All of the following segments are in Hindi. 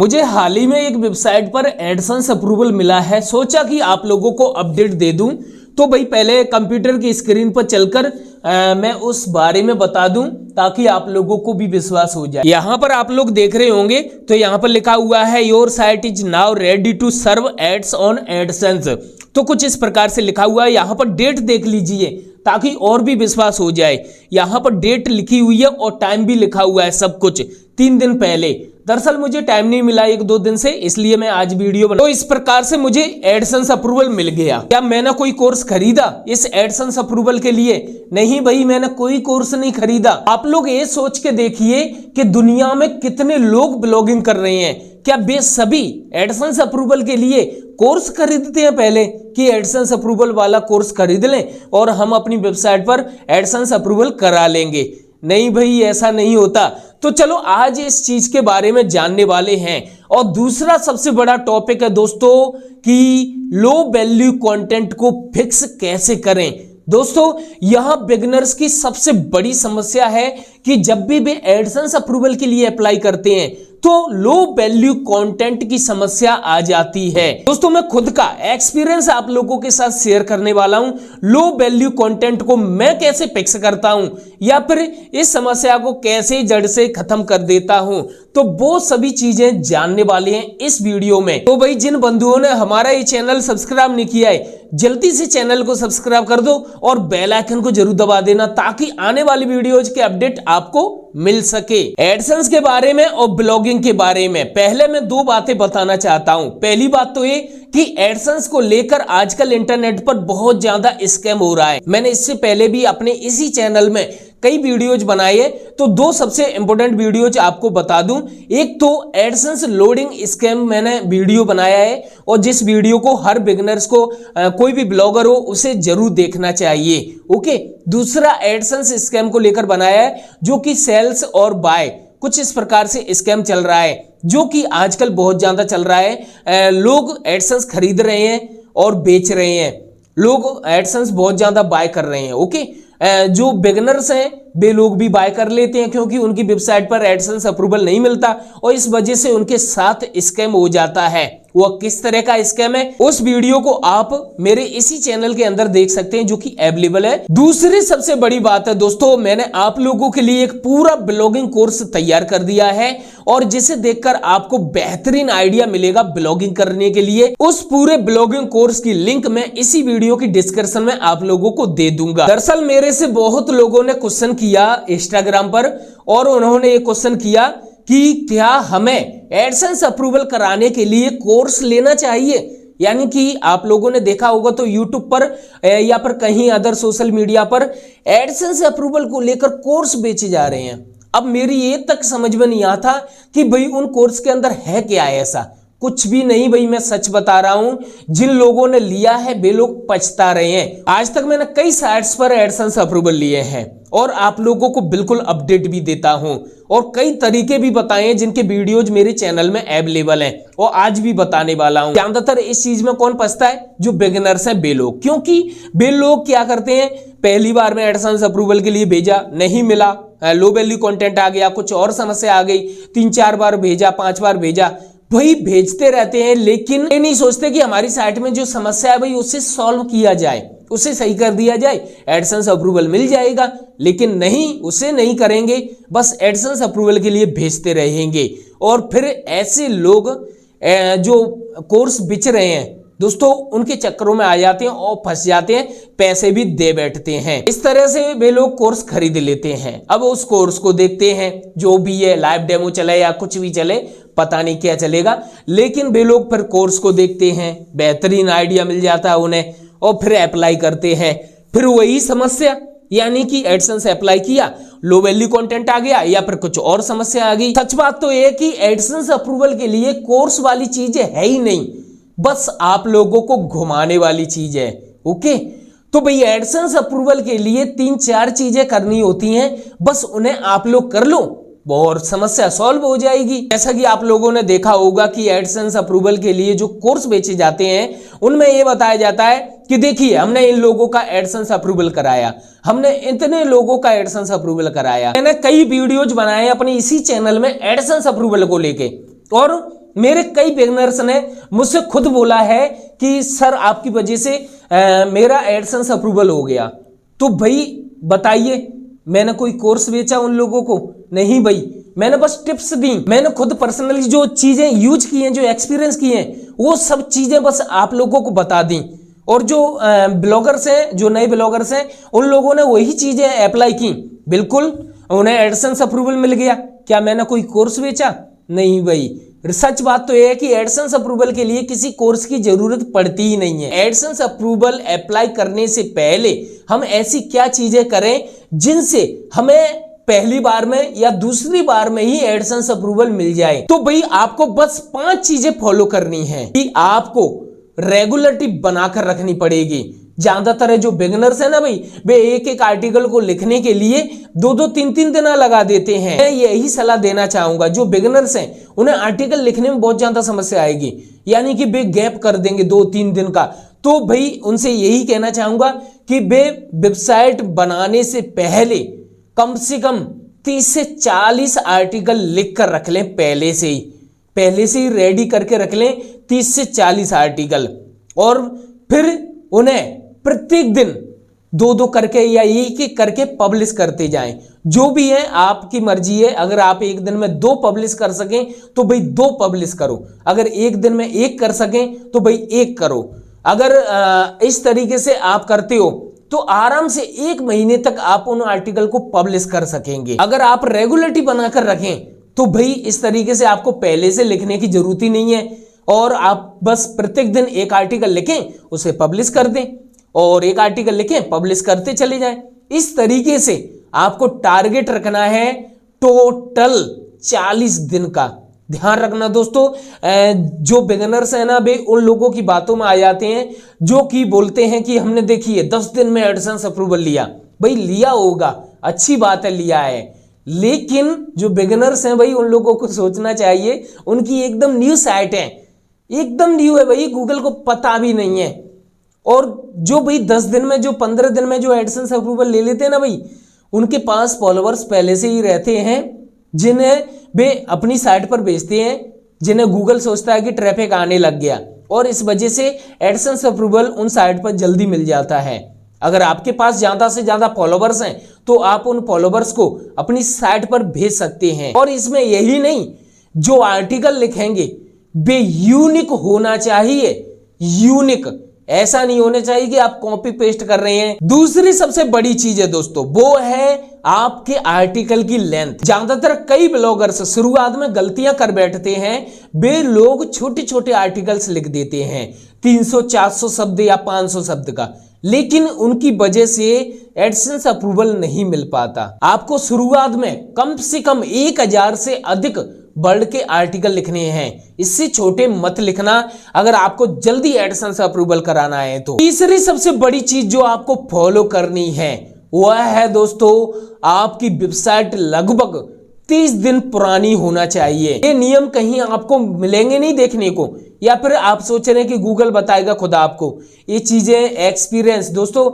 मुझे हाल ही में एक वेबसाइट पर एडसेंस अप्रूवल मिला है, सोचा कि आप लोगों को अपडेट दे दूं। तो भाई पहले कंप्यूटर की स्क्रीन पर चलकर मैं उस बारे में बता दूं ताकि आप लोगों को भी विश्वास हो जाए। यहाँ पर आप लोग देख रहे होंगे तो यहाँ पर लिखा हुआ है your site is now ready to serve ads on AdSense. तो कुछ इस प्रकार से लिखा हुआ है। यहाँ पर डेट देख लीजिए ताकि और भी विश्वास हो जाए। यहाँ पर डेट लिखी हुई है और टाइम भी लिखा हुआ है, सब कुछ 3 दिन पहले। दरअसल मुझे टाइम नहीं मिला 1-2 दिन से, इसलिए मैं आज वीडियो बना। तो इस प्रकार से मुझे एडसेंस अप्रूवल मिल गया। क्या मैंने कोई कोर्स खरीदा इस एडसेंस अप्रूवल के लिए? नहीं भाई, मैंने कोई कोर्स नहीं खरीदा। आप लोग ये सोच के देखिए कि दुनिया में कितने लोग ब्लॉगिंग कर रहे हैं। क्या वे सभी एडसेंस अप्रूवल के लिए कोर्स खरीदते हैं पहले कि एडसेंस अप्रूवल वाला कोर्स खरीद लें और हम अपनी वेबसाइट पर एडसेंस अप्रूवल करा लेंगे? नहीं भाई, ऐसा नहीं होता। तो चलो आज इस चीज के बारे में जानने वाले हैं। और दूसरा सबसे बड़ा टॉपिक है दोस्तों कि लो वैल्यू कंटेंट को फिक्स कैसे करें। दोस्तों यहां बिगिनर्स की सबसे बड़ी समस्या है कि जब भी वे एडसेंस अप्रूवल के लिए अप्लाई करते हैं तो लो वैल्यू कंटेंट की समस्या आ जाती है। दोस्तों मैं खुद का एक्सपीरियंस आप लोगों के साथ शेयर करने वाला हूं। लो वैल्यू कंटेंट को मैं कैसे फिक्स करता हूं या फिर इस समस्या को कैसे जड़ से खत्म कर देता हूं, तो वो सभी चीजें जानने वाले हैं इस वीडियो में। तो भाई जिन बंधुओं ने हमारा ये चैनल सब्सक्राइब नहीं किया है, जल्दी से चैनल को सब्सक्राइब कर दो और बेल आइकन को जरूर दबा देना ताकि आने वाली वीडियोज के अपडेट आपको मिल सके। एडसेंस के बारे में और ब्लॉगिंग के बारे में पहले मैं 2 बातें बताना चाहता हूं। पहली बात तो ये कि एडसेंस को लेकर आजकल इंटरनेट पर बहुत ज्यादा स्कैम हो रहा है। मैंने इससे पहले भी अपने इसी चैनल में कई वीडियोज बनाए हैं, तो 2 सबसे इंपॉर्टेंट वीडियोज आपको बता दूं। एक तो एडसेंस लोडिंग स्कैम मैंने वीडियो बनाया है और जिस वीडियो को हर बिगिनर्स को कोई भी ब्लॉगर हो उसे जरूर देखना चाहिए। ओके, दूसरा एडसेंस स्कैम को लेकर बनाया है जो कि सेल्स और बाय, कुछ इस प्रकार से स्कैम चल रहा है जो कि आजकल बहुत ज्यादा चल रहा है। लोग एडसेंस खरीद रहे हैं और बेच रहे हैं, लोग एडसेंस बहुत ज्यादा बाय कर रहे हैं। ओके, जो बिगिनर्स हैं वे लोग भी बाय कर लेते हैं क्योंकि उनकी वेबसाइट पर एडसेंस अप्रूवल नहीं मिलता और इस वजह से उनके साथ स्कैम हो जाता है। वो किस तरह का स्कैम है उस वीडियो को आप मेरे इसी चैनल के अंदर देख सकते हैं जो कि अवेलेबल है। दूसरी सबसे बड़ी बात है दोस्तों, मैंने आप लोगों के लिए एक पूरा ब्लॉगिंग कोर्स तैयार कर दिया है और जिसे देखकर आपको बेहतरीन आइडिया मिलेगा ब्लॉगिंग करने के लिए। उस पूरे ब्लॉगिंग कोर्स की लिंक मैं इसी वीडियो की डिस्क्रिप्शन में आप लोगों को दे दूंगा। दरअसल मेरे से बहुत लोगों ने क्वेश्चन किया इंस्टाग्राम पर और उन्होंने ये क्वेश्चन किया कि क्या हमें एडसेंस अप्रूवल कराने के लिए कोर्स लेना चाहिए। यानी कि आप लोगों ने देखा होगा तो यूट्यूब पर या पर कहीं अदर सोशल मीडिया पर एडसेंस अप्रूवल को लेकर कोर्स बेचे जा रहे हैं। अब मेरी ये तक समझ में नहीं आता कि भाई उन कोर्स के अंदर है क्या ऐसा। कुछ भी नहीं भाई, मैं सच बता रहा हूं, जिन लोगों ने लिया है वे लोग पछता रहे हैं। आज तक मैंने कई साइट्स पर एडसेंस अप्रूवल लिए हैं और आप लोगों को बिल्कुल अपडेट भी देता हूं और कई तरीके भी बताए हैं जिनके वीडियोज मेरे चैनल में अवेलेबल हैं और आज भी बताने वाला हूं। ज्यादातर इस चीज में कौन फंसता है? जो बिगिनर्स हैं वे लोग, क्योंकि वे लोग क्या करते हैं, पहली बार में एडसेंस अप्रूवल के लिए भेजा, नहीं मिला, लो वैल्यू कंटेंट आ गया, कुछ और समस्या आ गई, 3-4 बार भेजा, 5 बार भेजा, वही भेजते रहते हैं लेकिन ये नहीं सोचते कि हमारी साइट में जो समस्या है भाई उसे सॉल्व किया जाए, उसे सही कर दिया जाए, एडसेंस अप्रूवल मिल जाएगा। लेकिन नहीं, उसे नहीं करेंगे, बस एडसेंस अप्रूवल के लिए भेजते रहेंगे और फिर ऐसे लोग जो कोर्स बेच रहे हैं दोस्तों उनके चक्करों में आ जाते हैं और फंस जाते हैं, पैसे भी दे बैठते हैं। इस तरह से वे लोग कोर्स खरीद लेते हैं। अब उस कोर्स को देखते हैं, जो भी है लाइव डेमो चले या कुछ भी चले, पता नहीं क्या चलेगा, लेकिन वे लोग फिर कोर्स को देखते हैं, बेहतरीन आइडिया मिल जाता है उन्हें और फिर अप्लाई करते हैं। फिर वही समस्या, यानी कि एडसेंस अप्लाई किया, लो वैल्यू कंटेंट आ गया या फिर कुछ और समस्या आ गई। सच बात तो यह कि एडसेंस अप्रूवल के लिए कोर्स वाली चीजें है ही नहीं, बस आप लोगों को घुमाने वाली चीज है। ओके, तो भाई एडसेंस अप्रूवल के लिए 3-4 चीजें करनी होती हैं, बस उन्हें आप लोग कर लो और समस्या सॉल्व हो जाएगी। जैसा कि आप लोगों ने देखा होगा कि एडसेंस अप्रूवल के लिए जो कोर्स बेचे जाते हैं उनमें यह बताया जाता है कि देखिए हमने इन लोगों का एडसेंस अप्रूवल कराया, हमने इतने लोगों का एडसेंस अप्रूवल कराया। मैंने कई वीडियोज बनाए अपने इसी चैनल में एडसेंस अप्रूवल को लेके और मेरे कई बिगिनर्स ने मुझसे खुद बोला है कि सर आपकी वजह से मेरा एडसेंस अप्रूवल हो गया। तो भाई बताइए, मैंने कोई कोर्स बेचा उन लोगों को? नहीं भाई, मैंने बस टिप्स दी। मैंने खुद पर्सनली जो चीजें यूज की हैं, जो एक्सपीरियंस किए हैं, वो सब चीजें बस आप लोगों को बता दी। और जो ब्लॉगर्स हैं, जो नए ब्लॉगर्स हैं, उन लोगों ने वही चीजें अप्लाई की, बिल्कुल उन्हें एडसेंस अप्रूवल मिल गया। क्या मैंने कोई कोर्स बेचा? नहीं भाई। सच बात तो यह है कि एडसेंस अप्रूवल के लिए किसी कोर्स की जरूरत पड़ती ही नहीं है। एडसेंस अप्रूवल अप्लाई करने से पहले हम ऐसी क्या चीजें करें जिनसे हमें पहली बार में या दूसरी बार में ही एडसेंस अप्रूवल मिल जाए? तो भाई आपको बस 5 चीजें फॉलो करनी है कि आपको रेगुलरिटी बनाकर रखनी पड़ेगी। ज्यादातर जो बिगिनर्स है ना भाई, वे एक एक आर्टिकल को लिखने के लिए 2-2 3-3 दिन लगा देते हैं। मैं यही सलाह देना चाहूंगा, जो बिगिनर्स हैं उन्हें आर्टिकल लिखने में बहुत ज्यादा समस्या आएगी, यानी कि वे गैप कर देंगे 2-3 दिन का। तो भाई उनसे यही कहना चाहूंगा कि वे वेबसाइट बनाने से पहले कम से कम 30 से 40 आर्टिकल लिख कर रख लें। पहले से ही रेडी करके रख लें 30 से 40 आर्टिकल, और फिर उन्हें प्रत्येक दिन 2-2 करके या एक करके पब्लिश करते जाएं। जो भी है आपकी मर्जी है। अगर आप एक दिन में 2 पब्लिश कर सकें तो भाई 2 पब्लिश करो, अगर एक दिन में 1 कर सकें तो भाई 1 करो। अगर इस तरीके से आप करते हो तो आराम से 1 महीने तक आप उन आर्टिकल को पब्लिश कर सकेंगे। अगर आप रेगुलरिटी बनाकर रखें तो भाई इस तरीके से आपको पहले से लिखने की जरूरत ही नहीं है, और आप बस प्रत्येक दिन 1 आर्टिकल लिखें, उसे पब्लिश कर दें, और 1 आर्टिकल लिखें, पब्लिश करते चले जाएं। इस तरीके से आपको टारगेट रखना है टोटल 40 दिन का। ध्यान रखना दोस्तों, जो बिगिनर्स है ना, वे उन लोगों की बातों में आ जाते हैं जो कि बोलते हैं कि हमने देखिए 10 दिन में एडसेंस अप्रूवल लिया। भाई लिया होगा, अच्छी बात है, लिया है, लेकिन जो बिगिनर्स हैं भाई, उन लोगों को सोचना चाहिए, उनकी एकदम न्यू साइट है, एकदम न्यू है भाई, गूगल को पता भी नहीं है। और जो भाई 10 दिन में, जो 15 दिन में जो एडसेंस अप्रूवल ले लेते हैं ना भाई, उनके पास फॉलोअर्स पहले से ही रहते हैं, जिन्हें वे अपनी साइट पर भेजते हैं, जिन्हें गूगल सोचता है कि ट्रैफिक आने लग गया, और इस वजह से एडसेंस अप्रूवल उन साइट पर जल्दी मिल जाता है। अगर आपके पास ज्यादा से ज्यादा फॉलोअर्स हैं तो आप उन फॉलोअर्स को अपनी साइट पर भेज सकते हैं। और इसमें यही नहीं, जो आर्टिकल लिखेंगे वे यूनिक होना चाहिए, यूनिक, ऐसा नहीं होना चाहिए कि आप कॉपी पेस्ट कर रहे हैं। दूसरी सबसे बड़ी चीज है दोस्तों, वो है आपके आर्टिकल की लेंथ। ज्यादातर कई ब्लॉगर्स शुरुआत में गलतियां कर बैठते हैं, वे लोग छोटे छोटे आर्टिकल्स लिख देते हैं 300-400 शब्द या 500 शब्द का, लेकिन उनकी वजह से एडसेंस अप्रूवल नहीं मिल पाता। आपको शुरुआत में कम से कम 1000 से अधिक वर्ड के आर्टिकल लिखने हैं, इससे छोटे मत लिखना अगर आपको जल्दी एडसेंस अप्रूवल कराना है तो। तीसरी सबसे बड़ी चीज जो आपको फॉलो करनी है वह है दोस्तों, आपकी वेबसाइट लगभग 30 दिन पुरानी होना चाहिए। ये नियम कहीं आपको मिलेंगे नहीं देखने को, या फिर आप सोच रहे हैं कि गूगल बताएगा खुद आपको। ये चीजें एक्सपीरियंस दोस्तों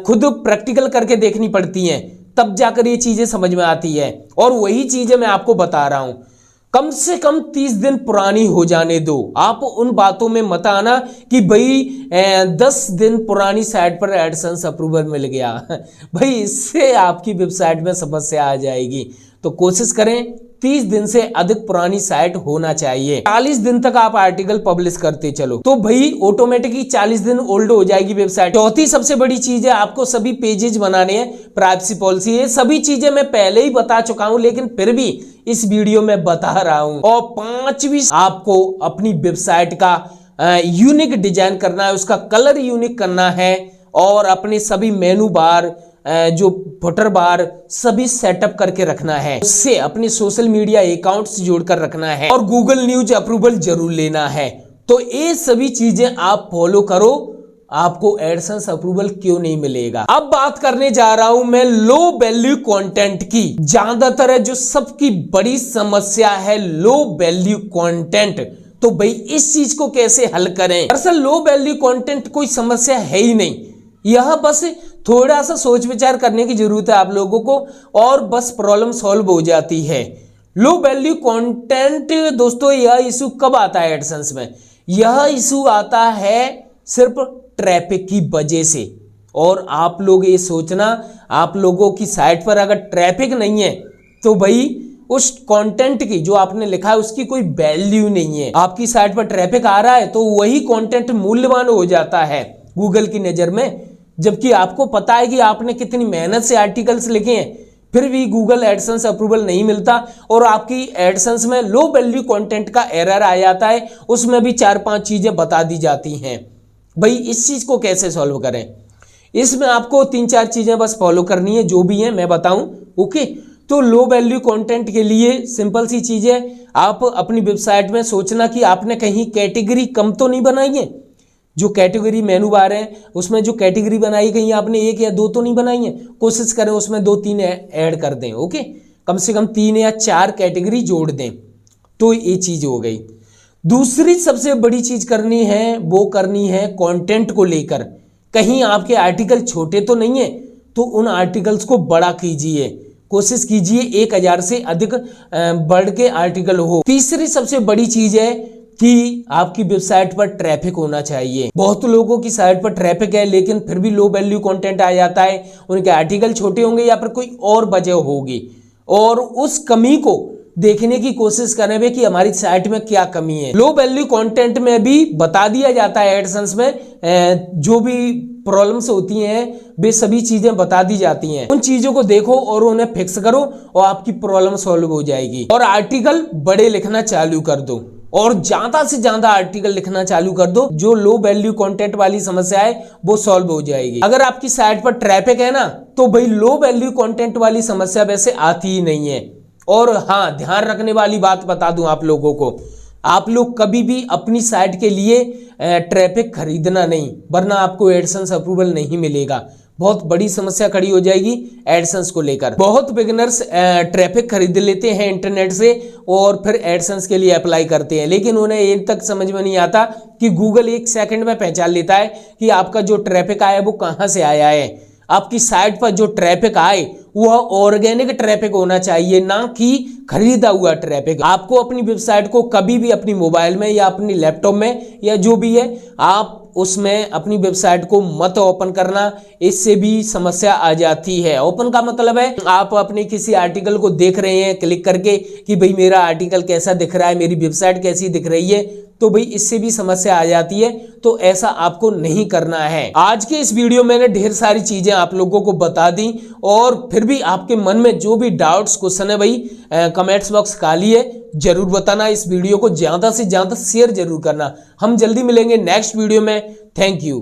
खुद प्रैक्टिकल करके देखनी पड़ती हैं, तब जाकर ये चीजें समझ में आती है, और वही चीजें मैं आपको बता रहा हूं। कम से कम 30 दिन पुरानी हो जाने दो। आप उन बातों में मत आना कि भाई 10 दिन पुरानी साइट पर एडसेंस अप्रूवल मिल गया भाई इससे आपकी वेबसाइट में समस्या आ जाएगी। तो कोशिश करें 30 दिन से अधिक पुरानी साइट होना चाहिए। 40 दिन तक आप आर्टिकल पब्लिश करते चलो तो भाई ऑटोमेटिकली 40 दिन ओल्ड हो जाएगी वेबसाइट। चौथी सबसे बड़ी चीज है, आपको सभी पेजेस बनाने हैं, प्राइवेसी पॉलिसी। ये सभी चीजें मैं पहले ही बता चुका हूं, लेकिन फिर भी इस वीडियो में बता रहा हूं। और 5वीं, आपको अपनी वेबसाइट का यूनिक डिजाइन करना है, उसका कलर यूनिक करना है, और अपने सभी मेनू बार, जो फुटर बार, सभी सेटअप करके रखना है। उससे अपने सोशल मीडिया अकाउंट्स जोड़कर रखना है, और गूगल न्यूज अप्रूवल जरूर लेना है। तो ये सभी चीजें आप फॉलो करो, आपको एडसेंस अप्रूवल क्यों नहीं मिलेगा। अब बात करने जा रहा हूं मैं लो वैल्यू कंटेंट की। ज्यादातर जो सबकी बड़ी समस्या है लो वैल्यू कंटेंट, तो भाई इस चीज को कैसे हल करें। दरअसल लो वैल्यू कंटेंट कोई समस्या है ही नहीं, यह बस थोड़ा सा सोच विचार करने की जरूरत है आप लोगों को, और बस प्रॉब्लम सॉल्व हो जाती है। लो वैल्यू कंटेंट दोस्तों यह इशू कब आता है एडसेंस में? यह इशू आता है सिर्फ ट्रैफिक की वजह से। और आप लोग ये सोचना, आप लोगों की साइट पर अगर ट्रैफिक नहीं है तो भाई उस कंटेंट की जो आपने लिखा है उसकी कोई वैल्यू नहीं है। आपकी साइट पर ट्रैफिक आ रहा है तो वही कंटेंट मूल्यवान हो जाता है गूगल की नजर में, जबकि आपको पता है कि आपने कितनी मेहनत से आर्टिकल्स लिखे हैं, फिर भी गूगल एडसेंस अप्रूवल नहीं मिलता और आपकी एडसेंस में लो वैल्यू कंटेंट का एरर आ जाता है। उसमें भी 4-5 चीजें बता दी जाती हैं। भाई इस चीज को कैसे सॉल्व करें? इसमें आपको 3-4 चीजें बस फॉलो करनी है, जो भी है मैं बताऊं। ओके, तो लो वैल्यू कंटेंट के लिए सिंपल सी चीज है, आप अपनी वेबसाइट में सोचना कि आपने कहीं कैटेगरी कम तो नहीं बनाई है। जो कैटेगरी मेनू बार है उसमें जो कैटेगरी बनाई कहीं आपने 1 या 2 तो नहीं बनाई है। कोशिश करें उसमें 2-3 ऐड कर दें। ओके, कम से कम 3 या 4 कैटेगरी जोड़ दें, तो ये चीज हो गई। दूसरी सबसे बड़ी चीज करनी है वो करनी है कंटेंट को लेकर। कहीं आपके आर्टिकल छोटे तो नहीं है, तो उन आर्टिकल्स को बड़ा कीजिए। कोशिश कीजिए 1000 से अधिक बढ़ के आर्टिकल हो। तीसरी सबसे बड़ी चीज है कि आपकी वेबसाइट पर ट्रैफिक होना चाहिए। बहुत लोगों की साइट पर ट्रैफिक है लेकिन फिर भी लो वैल्यू कंटेंट आ जाता है। उनके आर्टिकल छोटे होंगे या फिर कोई और वजह होगी, और उस कमी को देखने की कोशिश करें वे कि हमारी साइट में क्या कमी है। लो वैल्यू कंटेंट में भी बता दिया जाता है एडसेंस में जो भी प्रॉब्लम्स होती हैं वे सभी चीजें बता दी जाती हैं। उन चीजों को देखो और उन्हें फिक्स करो और आपकी प्रॉब्लम सॉल्व हो जाएगी। और आर्टिकल बड़े लिखना चालू कर दो और ज्यादा से ज्यादा आर्टिकल लिखना चालू कर दो। जो लो वैल्यू कंटेंट वाली समस्या है वो सॉल्व हो जाएगी। अगर आपकी साइट पर ट्रैफिक है ना, तो भाई लो वैल्यू कंटेंट वाली समस्या वैसे आती ही नहीं है। और हाँ, ध्यान रखने वाली बात बता दूं आप लोगों को, आप लोग कभी भी अपनी साइट के लिए ट्रैफिक खरीदना नहीं, वरना आपको एडसेंस अप्रूवल नहीं मिलेगा। बहुत बड़ी समस्या खड़ी हो जाएगी एडसेंस को लेकर। बहुत बिगिनर्स ट्रैफिक खरीद लेते हैं इंटरनेट से और फिर एडसेंस के लिए अप्लाई करते हैं, लेकिन उन्हें ये तक समझ में नहीं आता कि गूगल 1 सेकंड में पहचान लेता है कि आपका जो ट्रैफिक आया वो कहाँ से आया है। आपकी साइट पर जो ट्रैफिक आए वह ऑर्गेनिक ट्रैफिक होना चाहिए, ना कि खरीदा हुआ ट्रैफिक। आपको अपनी वेबसाइट को कभी भी अपनी मोबाइल में या अपनी लैपटॉप में या जो भी है आप उसमें अपनी वेबसाइट को मत ओपन करना, इससे भी समस्या आ जाती है। ओपन का मतलब है आप अपने किसी आर्टिकल को देख रहे हैं क्लिक करके कि भाई मेरा आर्टिकल कैसा दिख रहा है, मेरी वेबसाइट कैसी दिख रही है, तो भाई इससे भी समस्या आ जाती है। तो ऐसा आपको नहीं करना है। आज के इस वीडियो में मैंने ढेर सारी चीजें आप लोगों को बता दी, और फिर भी आपके मन में जो भी डाउट्स क्वेश्चन है भाई कमेंट्स बॉक्स खाली है, जरूर बताना। इस वीडियो को ज्यादा से ज्यादा शेयर जरूर करना। हम जल्दी मिलेंगे नेक्स्ट वीडियो में। Thank you.